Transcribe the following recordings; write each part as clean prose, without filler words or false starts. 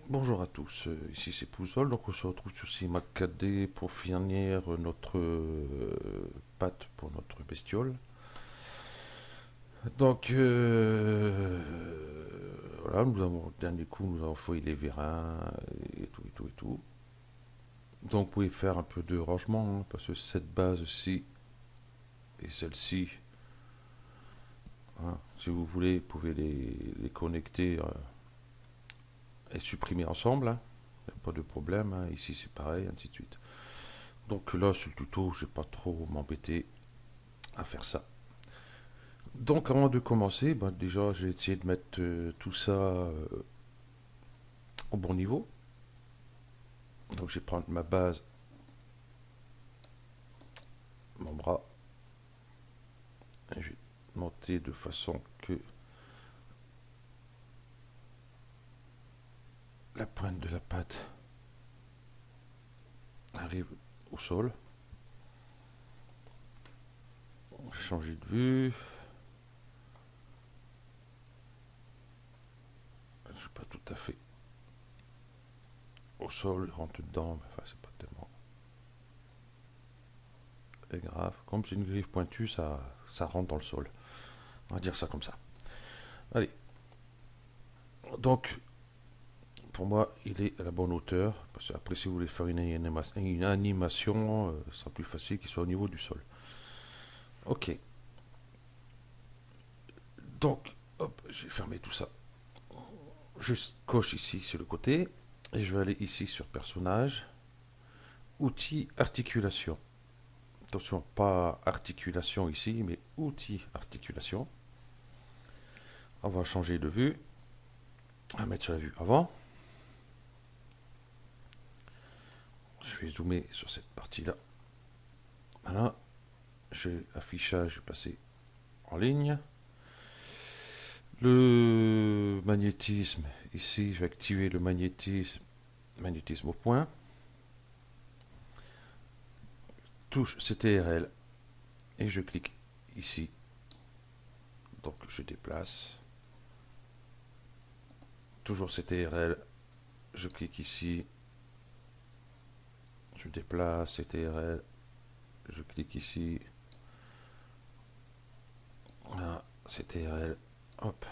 Bonjour à tous, ici c'est Pouzol, donc on se retrouve sur CIMAC 4D pour finir notre patte pour notre bestiole. Donc voilà, nous avons le dernier coup, nous avons fouillé les vérins et tout et tout et tout. Donc vous pouvez faire un peu de rangement, hein, parce que cette base-ci et celle-ci, hein, si vous voulez, vous pouvez les connecter et supprimer ensemble, hein. Y a pas de problème, hein. Ici c'est pareil, ainsi de suite. Donc là, sur le tuto, je vais pas trop m'embêter à faire ça. Donc avant de commencer, ben, déjà j'ai essayé de mettre tout ça au bon niveau. Donc je vais prendre ma base, mon bras, et je vais monter de façon que la pointe de la patte arrive au sol. On va changer de vue. Je ne suis pas tout à fait au sol, rentre dedans, mais enfin c'est pas tellement grave. Comme c'est une griffe pointue, ça rentre dans le sol. On va dire ça comme ça. Allez. Donc pour moi, il est à la bonne hauteur. Parce que après, si vous voulez faire une animation, ce sera plus facile qu'il soit au niveau du sol. Ok. Donc, hop, j'ai fermé tout ça. Je coche ici sur le côté. Et je vais aller ici sur personnage. Outils articulation. Attention, pas articulation ici, mais outils articulation. On va changer de vue. On va mettre sur la vue avant. Je vais zoomer sur cette partie-là. Voilà. Affichage, je vais passer en ligne. Le magnétisme, ici je vais activer le magnétisme au point. Touche CTRL et je clique ici. Donc je déplace. Toujours CTRL, je clique ici. Je déplace CTRL, je clique ici. Voilà, CTRL, hop.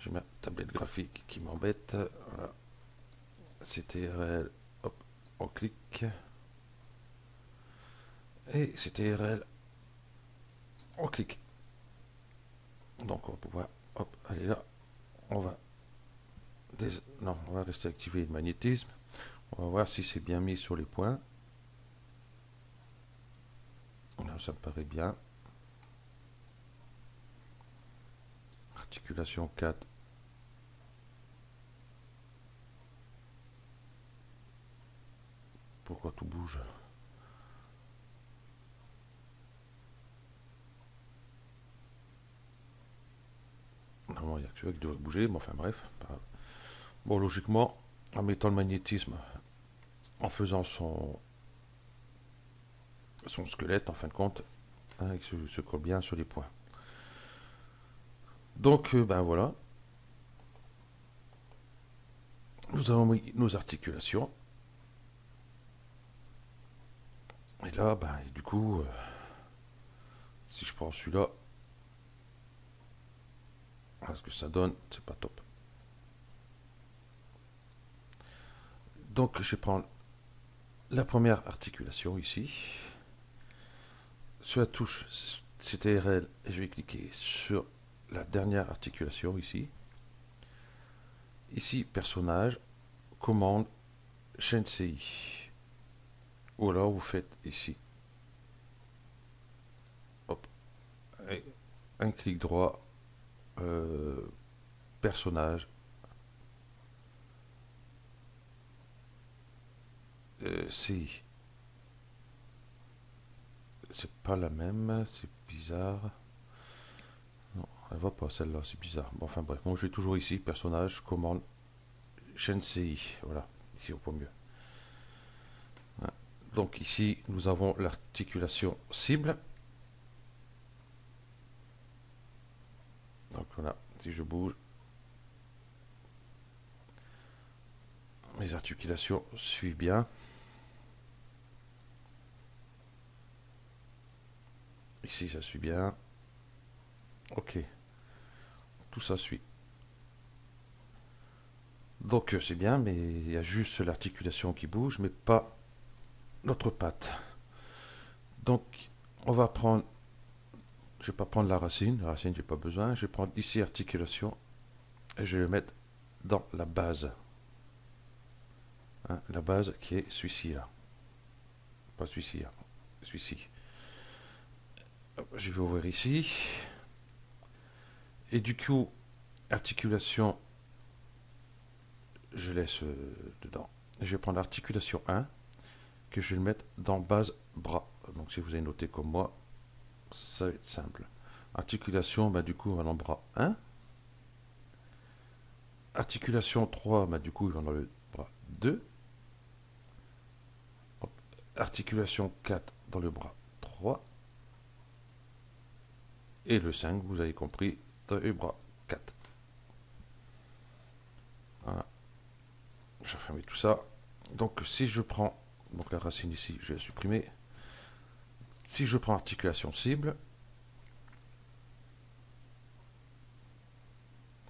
J'ai ma tablette graphique qui m'embête. Voilà. CTRL, hop, on clique. Et CTRL, on clique. Donc on va pouvoir, hop, aller là. On va, non, on va rester activé le magnétisme. On va voir si c'est bien mis sur les points. Là, ça me paraît bien. Articulation 4. Pourquoi tout bouge? Normalement, il y a que celui qui devrait bouger, mais enfin bref. Bon, logiquement, en mettant le magnétisme, en faisant son squelette, en fin de compte, hein, il se colle bien sur les points. Donc, ben voilà. Nous avons mis nos articulations. Et là, ben, du coup, si je prends celui-là, ce que ça donne, c'est pas top. Donc, je vais prendre la première articulation ici. Sur la touche CTRL, je vais cliquer sur la dernière articulation ici. Ici, personnage, commande, chaîne CI. Ou alors vous faites ici. Hop. Un clic droit, personnage, CI. C'est pas la même, c'est bizarre. Non, elle va pas celle-là, c'est bizarre. Bon, enfin bref, moi je vais toujours ici, personnage, commande, chaîne CI. Voilà, ici on voit mieux. Donc ici, nous avons l'articulation cible. Donc voilà, si je bouge, mes articulations suivent bien. Ici, ça suit bien. Ok, tout ça suit. Donc c'est bien, mais il y a juste l'articulation qui bouge, mais pas notre patte. Donc on va prendre, je vais pas prendre la racine j'ai pas besoin, je vais prendre ici articulation et je vais le mettre dans la base. Hein, la base qui est celui-ci là, pas celui-ci, hein, celui-ci. Je vais ouvrir ici et du coup articulation je laisse dedans. Je vais prendre l'articulation 1 que je vais le mettre dans base bras. Donc si vous avez noté comme moi, ça va être simple. Articulation, bah, du coup, on va dans le bras 1. Articulation 3, bah, du coup, il va dans le bras 2. Hop. Articulation 4 dans le bras 3. Et le 5, vous avez compris, dans le bras 4. Voilà. Je vais fermer tout ça. Donc si je prends, donc la racine ici, je vais la supprimer. Si je prends articulation cible,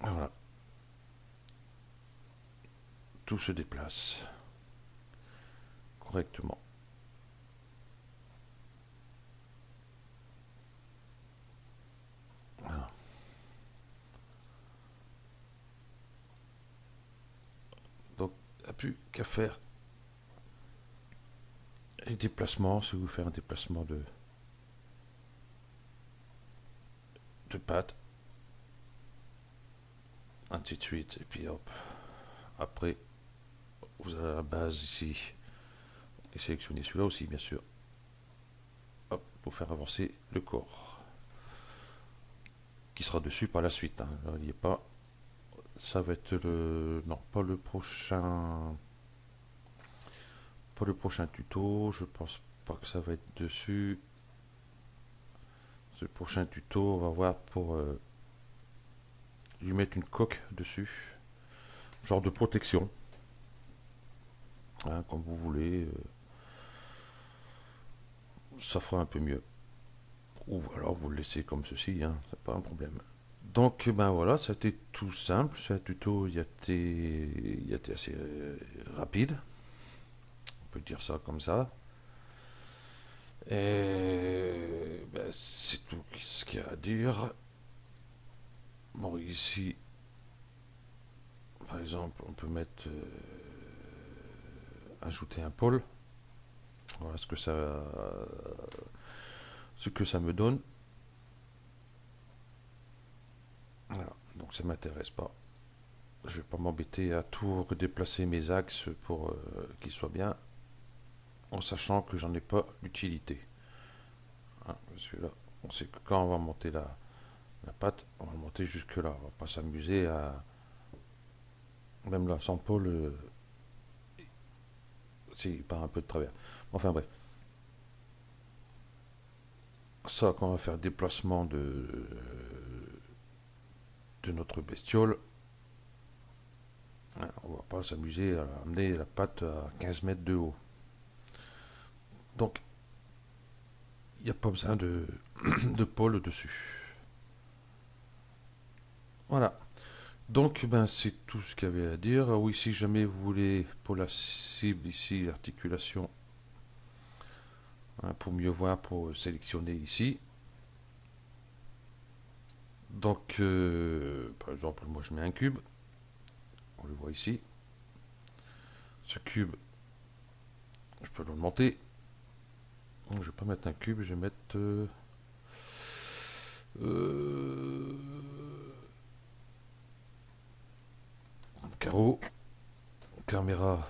voilà, tout se déplace correctement. Voilà. Donc, il n'y a plus qu'à faire les déplacements, si vous faire un déplacement de pattes, ainsi de suite, et puis hop, après, vous avez la base ici, et sélectionnez celui-là aussi, bien sûr, hop, pour faire avancer le corps, qui sera dessus par la suite, hein. Il n'y a pas, ça va être le, non, pas le prochain tuto, je pense pas que ça va être dessus. Ce prochain tuto, on va voir pour lui mettre une coque dessus, genre de protection, hein, comme vous voulez, ça fera un peu mieux. Ou alors vous le laissez comme ceci, hein, c'est pas un problème. Donc ben voilà, c'était tout simple, c'est un tuto, il a été assez rapide, on peut dire ça comme ça. Et ben, c'est tout ce qu'il y a à dire. Bon, ici, par exemple, on peut mettre ajouter un pôle. Voilà ce que ça me donne. Voilà, donc ça m'intéresse pas. Je vais pas m'embêter à tout redéplacer mes axes pour qu'ils soient bien, en sachant que j'en ai pas l'utilité. Hein, parce que là, on sait que quand on va monter la patte, on va monter jusque là. On va pas s'amuser à, même là, sans pôle, si, il part un peu de travers. Enfin bref, ça, quand on va faire déplacement de notre bestiole, hein, on va pas s'amuser à amener la patte à 15 mètres de haut. Donc, il n'y a pas besoin de pôle dessus. Voilà. Donc, ben, c'est tout ce qu'il y avait à dire. Ah oui, si jamais vous voulez, pour la cible ici, l'articulation, hein, pour mieux voir, pour sélectionner ici. Donc, par exemple, moi je mets un cube. On le voit ici. Ce cube, je peux le monter. Je ne vais pas mettre un cube, je vais mettre euh, carreau, caméra.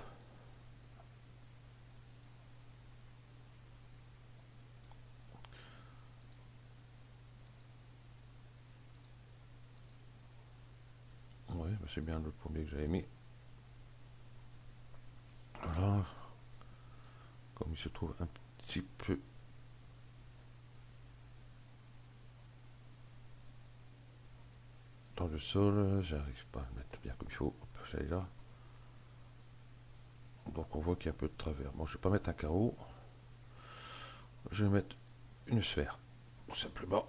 Ouais, c'est bien le premier que j'avais mis. Voilà, comme se trouve un petit peu dans le sol. J'arrive pas à le mettre bien comme il faut. Hop, j'allais là. Donc on voit qu'il y a un peu de travers. Bon, je vais pas mettre un carreau. Je vais mettre une sphère. Tout simplement.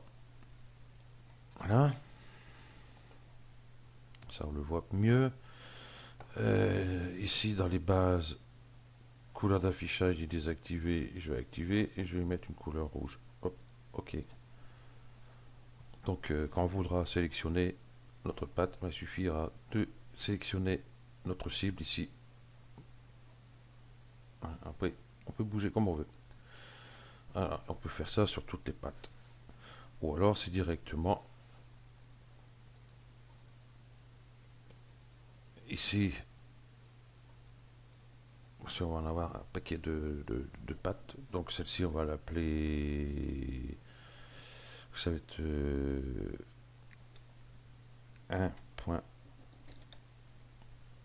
Voilà. Ça on le voit mieux. Ici dans les bases, couleur d'affichage est désactivée. Je vais activer et je vais mettre une couleur rouge. Hop, ok. Donc quand on voudra sélectionner notre patte, il suffira de sélectionner notre cible ici. Après, on peut bouger comme on veut. Alors, on peut faire ça sur toutes les pattes. Ou alors c'est directement ici. Si on va en avoir un paquet de pattes. Donc celle-ci, on va l'appeler. Ça va être 1 point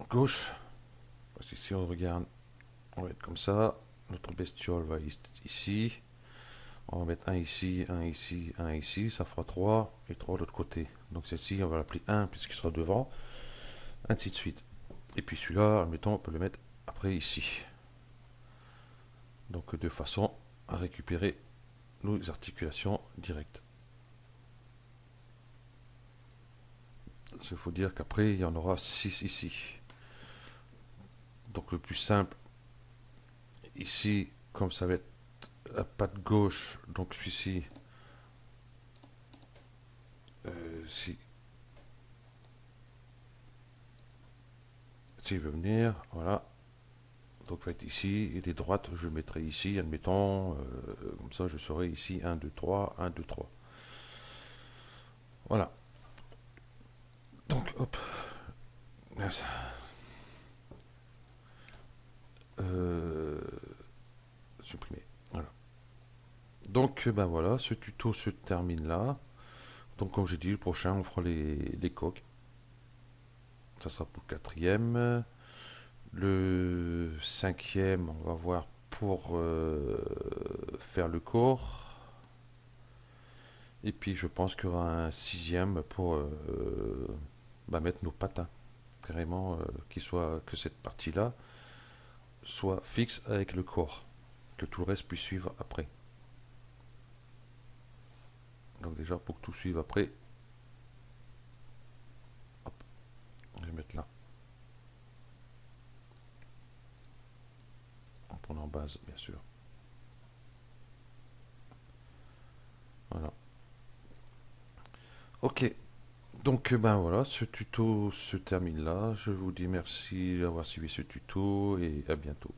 gauche. Parce que si on regarde, on va être comme ça. Notre bestiole va être ici. On va mettre un ici, un ici, un ici. Ça fera 3 et 3 de l'autre côté. Donc celle-ci, on va l'appeler 1 puisqu'il sera devant. Ainsi de suite. Et puis celui-là, admettons, on peut le mettre après ici. Donc de façon à récupérer nos articulations directes. Il faut dire qu'après, il y en aura 6 ici. Donc le plus simple, ici, comme ça va être la patte gauche, donc celui-ci, si s'il veut venir, voilà. Donc va être ici, et les droites, je mettrai ici, admettons, comme ça je saurai ici 1, 2, 3, 1, 2, 3. Voilà. Donc, hop. Supprimer. Voilà. Donc, ben voilà, ce tuto se termine là. Donc, comme j'ai dit, le prochain, on fera les coques. Ça sera pour le quatrième. Le cinquième, on va voir pour faire le corps. Et puis, je pense qu'il y aura un sixième pour mettre nos patins. Carrément, que cette partie-là soit fixe avec le corps. Que tout le reste puisse suivre après. Donc déjà, pour que tout suive après, hop, je vais mettre là. En prenant en base, bien sûr. Voilà. Ok. Donc ben voilà, ce tuto se termine là. Je vous dis merci d'avoir suivi ce tuto et à bientôt.